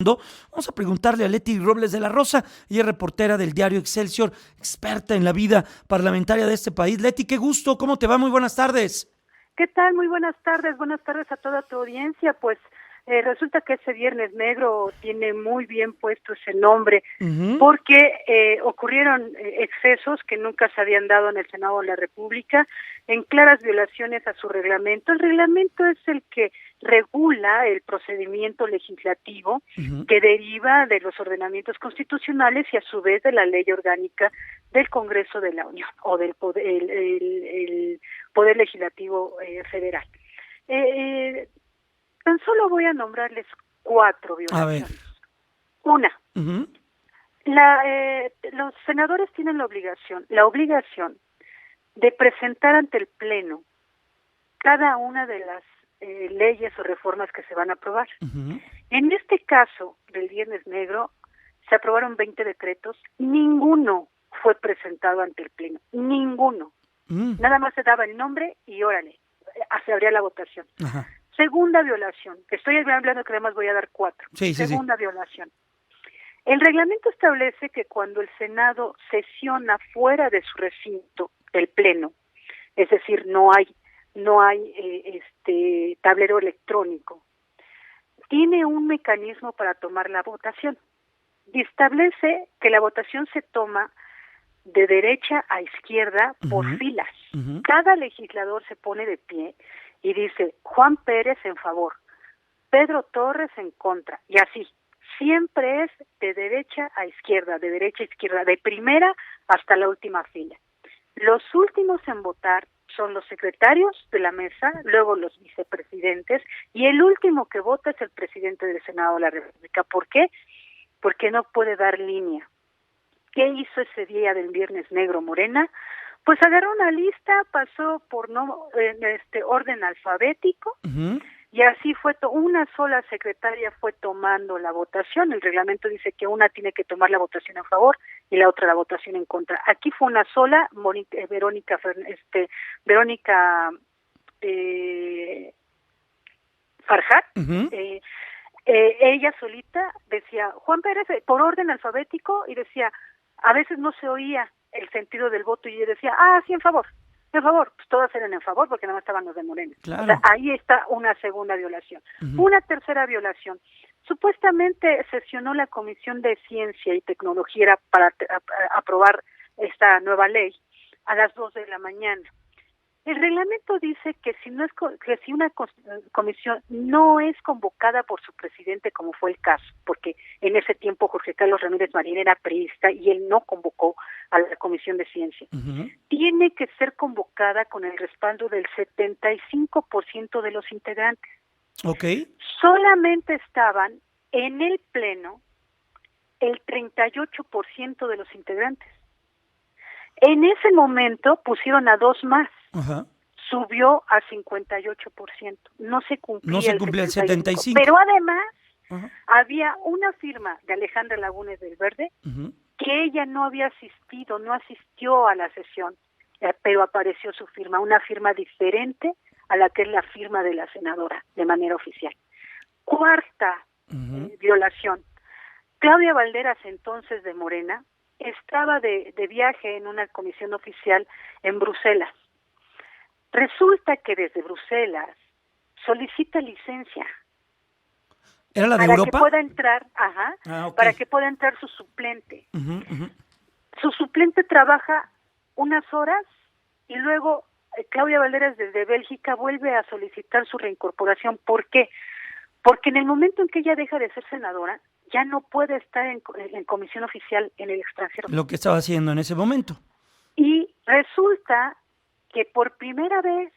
Vamos a preguntarle a Leti Robles de la Rosa, ella es reportera del diario Excelsior, experta en la vida parlamentaria de este país. Leti, qué gusto, ¿cómo te va? Muy buenas tardes. ¿Qué tal? Muy buenas tardes a toda tu audiencia. Pues resulta que ese Viernes Negro tiene muy bien puesto ese nombre, porque ocurrieron excesos que nunca se habían dado en el Senado de la República, en claras violaciones a su reglamento. El reglamento es el que regula el procedimiento legislativo que deriva de los ordenamientos constitucionales y a su vez de la ley orgánica del Congreso de la Unión o del poder, el Poder Legislativo Federal. Tan solo voy a nombrarles 4 violaciones. A ver. Una, los senadores tienen la obligación de presentar ante el Pleno cada una de las leyes o reformas que se van a aprobar. En este caso del Viernes Negro se aprobaron 20 decretos, ninguno fue presentado ante el Pleno, ninguno. Nada más se daba el nombre y órale, se abría la votación. Segunda violación, estoy hablando que además voy a dar 4. Segunda violación. El reglamento establece que cuando el Senado sesiona fuera de su recinto, el Pleno, es decir, no hay tablero electrónico, tiene un mecanismo para tomar la votación. Y establece que la votación se toma de derecha a izquierda por filas. Cada legislador se pone de pie y dice Juan Pérez en favor, Pedro Torres en contra, y así. Siempre es de derecha a izquierda, de primera hasta la última fila. Los últimos en votar son los secretarios de la mesa, luego los vicepresidentes, y el último que vota es el presidente del Senado de la República. ¿Por qué? Porque no puede dar línea. ¿Qué hizo ese día del Viernes Negro Morena? Pues agarró una lista, pasó por orden alfabético, y así fue, una sola secretaria fue tomando la votación. El reglamento dice que una tiene que tomar la votación a favor y la otra la votación en contra. Aquí fue una sola, Verónica Farjat, ella solita decía Juan Pérez por orden alfabético, y decía, a veces no se oía el sentido del voto y ella decía, sí, en favor, pues todas eran en favor porque nada más estaban los de Morena. Claro. O sea, ahí está una segunda violación. Una tercera violación. Supuestamente sesionó la Comisión de Ciencia y Tecnología para aprobar esta nueva ley a las 2 de la mañana. El reglamento dice que si una comisión no es convocada por su presidente, como fue el caso, porque en ese tiempo Jorge Carlos Ramírez Marín era priista y él no convocó a la Comisión de Ciencia, tiene que ser convocada con el respaldo del 75% de los integrantes. Solamente estaban en el Pleno el 38% de los integrantes. En ese momento pusieron a 2 más. Subió a 58%. No se cumplía el 75%. Pero además había una firma de Alejandra Lagunes del Verde que ella no asistió a la sesión, pero apareció su firma, una firma diferente a la que es la firma de la senadora de manera oficial. Cuarta violación. Claudia Valderas, entonces de Morena, estaba de viaje en una comisión oficial en Bruselas. Resulta que desde Bruselas solicita licencia. ¿Era la de para Europa? Que pueda entrar, para que pueda entrar su suplente. Su suplente trabaja unas horas y luego Claudia Valderas desde Bélgica vuelve a solicitar su reincorporación. ¿Por qué? Porque en el momento en que ella deja de ser senadora, ya no puede estar en comisión oficial en el extranjero. Lo que estaba haciendo en ese momento. Y resulta que por primera vez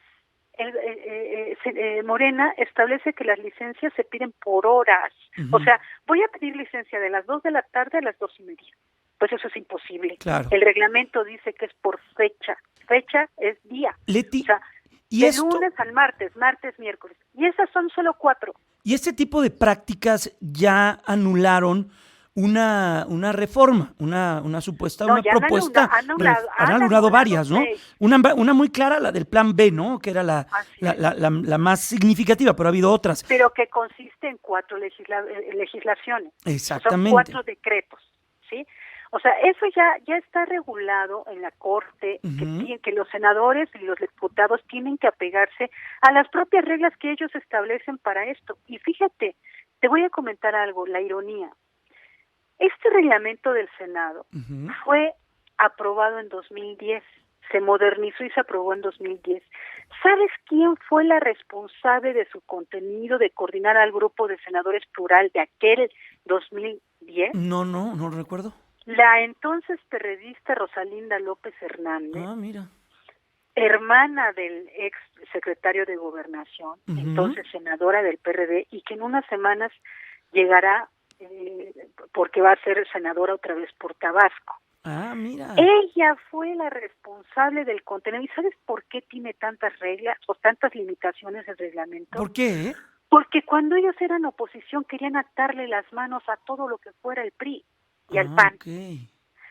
Morena establece que las licencias se piden por horas. O sea, voy a pedir licencia de las 2 de la tarde a las 2:30. Pues eso es imposible. Claro. El reglamento dice que es por fecha. Fecha es día. Leti, o sea, de lunes al martes, miércoles. Y esas son solo 4. ¿Y este tipo de prácticas ya anularon una reforma, una supuesta, No, una ya propuesta. han anulado, Han anulado varias, ¿no? 6. Una muy clara, la del plan B, ¿no? Que era Así es. la más significativa, pero ha habido otras. Pero que consiste en 4 legislaciones. Son Exactamente. 4 decretos, ¿sí? O sea, eso ya está regulado en la Corte, Ujú. que los senadores y los diputados tienen que apegarse a las propias reglas que ellos establecen para esto. Y fíjate, te voy a comentar algo, la ironía. Este reglamento del Senado Ujú. fue aprobado en 2010, se modernizó y se aprobó en 2010. ¿Sabes quién fue la responsable de su contenido, de coordinar al grupo de senadores plural de aquel 2010? No lo recuerdo. La entonces periodista Rosalinda López Hernández, Ah, mira. hermana del ex secretario de Gobernación, Ujú. entonces senadora del PRD, y que en unas semanas llegará porque va a ser senadora otra vez por Tabasco. Ah, mira. Ella fue la responsable del contenido. ¿Y sabes por qué tiene tantas reglas o tantas limitaciones el reglamento? ¿Por qué? Porque cuando ellos eran oposición querían atarle las manos a todo lo que fuera el PRI y al Ah, PAN. ok.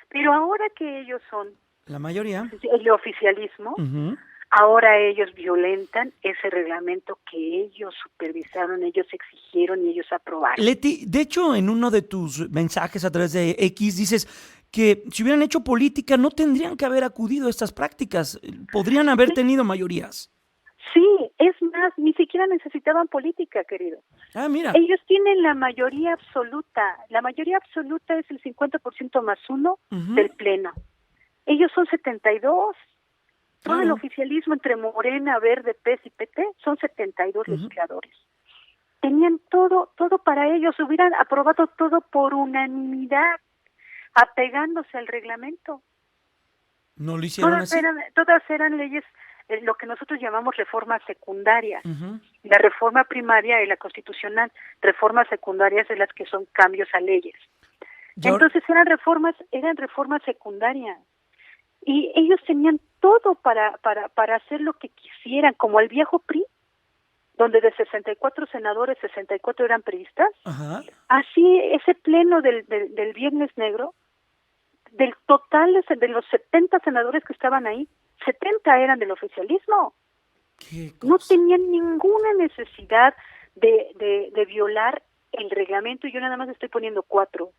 Pero ahora que ellos son La mayoría. el oficialismo, Ujú. ahora ellos violentan ese reglamento que ellos supervisaron, ellos exigieron y ellos aprobaron. Leti, de hecho, en uno de tus mensajes a través de X dices que si hubieran hecho política no tendrían que haber acudido a estas prácticas, podrían haber Sí, tenido mayorías. sí, es más, ni siquiera necesitaban política, querido. Ah, mira. Ellos tienen la mayoría absoluta es el 50% más 1 Ujú. del Pleno. Ellos son 72. Todo el Claro. oficialismo entre Morena, Verde, PES y PT son 72 Ujú. legisladores. Tenían todo para ellos, hubieran aprobado todo por unanimidad, apegándose al reglamento. No lo hicieron así. Todas eran leyes, lo que nosotros llamamos reformas secundarias. Ujú. La reforma primaria y la constitucional, reformas secundarias de las que son cambios a leyes. Y ahora- Entonces eran reformas secundarias. Y ellos tenían todo para hacer lo que quisieran, como el viejo PRI, donde de 64 senadores, 64 eran priistas. Ajá. Así, ese pleno del Viernes Negro, del total de los 70 senadores que estaban ahí, 70 eran del oficialismo. Qué No cosa. tenían ninguna necesidad de violar el reglamento. Y yo nada más estoy poniendo cuatro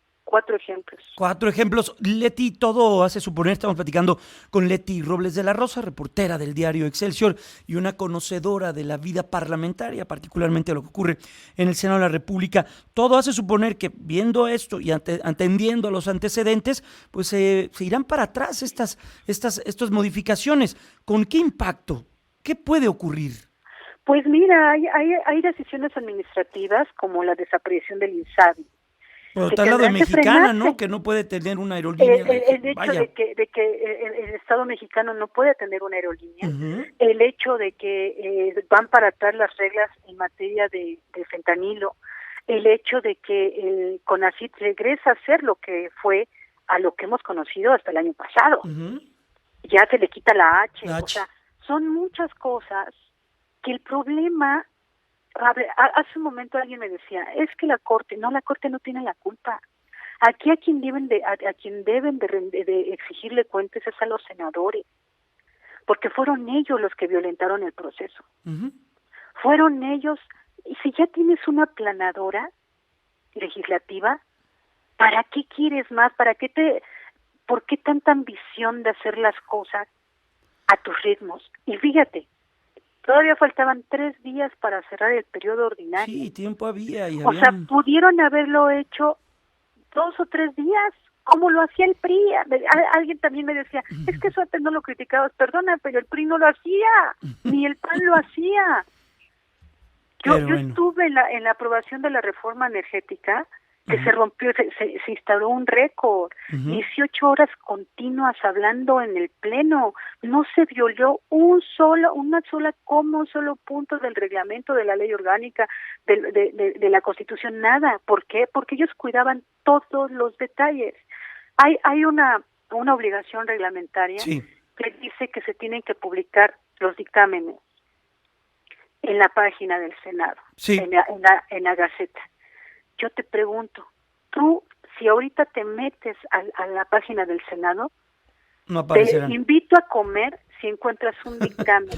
ejemplos. 4 ejemplos. Leti, todo hace suponer, estamos platicando con Leti Robles de la Rosa, reportera del diario Excelsior y una conocedora de la vida parlamentaria, particularmente de lo que ocurre en el Senado de la República. Todo hace suponer que viendo esto y atendiendo a los antecedentes, pues se irán para atrás estas modificaciones. ¿Con qué impacto? ¿Qué puede ocurrir? Pues mira, hay decisiones administrativas como la desaparición del INSABI, Pero que está al lado de tendrán que Mexicana, frenarse. ¿no? Que no puede tener una aerolínea. El hecho Vaya. de que el Estado mexicano no puede tener una aerolínea, Ujú. el hecho de que van para atrás las reglas en materia de fentanilo, el hecho de que el CONACYT regresa a ser lo que fue a lo que hemos conocido hasta el año pasado. Ujú. Ya se le quita la H, La o H. sea, son muchas cosas que el problema. A ver, hace un momento alguien me decía, es que la Corte no tiene la culpa. Aquí a quien deben de exigirle cuentas es a los senadores, porque fueron ellos los que violentaron el proceso. Ujú. Fueron ellos, y si ya tienes una planadora legislativa, ¿para qué quieres más? ¿Por qué tanta ambición de hacer las cosas a tus ritmos? Y fíjate, todavía faltaban 3 días para cerrar el periodo ordinario. Sí, tiempo había y O sea, habían... pudieron haberlo hecho 2 o 3 días, como lo hacía el PRI. Alguien también me decía, es que eso antes no lo criticabas. Perdona, pero el PRI no lo hacía, ni el PAN lo hacía. Yo Pero bueno. estuve en la aprobación de la reforma energética, que se rompió, se instauró un récord, Ujú. 18 horas continuas hablando en el pleno, no se violó un solo punto del reglamento, de la ley orgánica, de la Constitución, nada. ¿Por qué? Porque ellos cuidaban todos los detalles. Hay una obligación reglamentaria Sí. que dice que se tienen que publicar los dictámenes en la página del Senado, Sí. en la Gaceta. Yo te pregunto, tú, si ahorita te metes a la página del Senado, No aparecerán. te invito a comer si encuentras un dictamen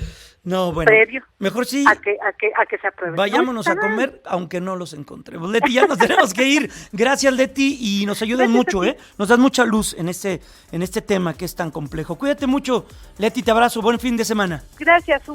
No, bueno, previo mejor sí. a que se apruebe. Vayámonos a comer, aunque no los encontremos. Leti, ya nos tenemos que ir. Gracias, Leti, y nos ayudas mucho, ¿eh? Nos das mucha luz en este tema que es tan complejo. Cuídate mucho, Leti, te abrazo. Buen fin de semana. Gracias.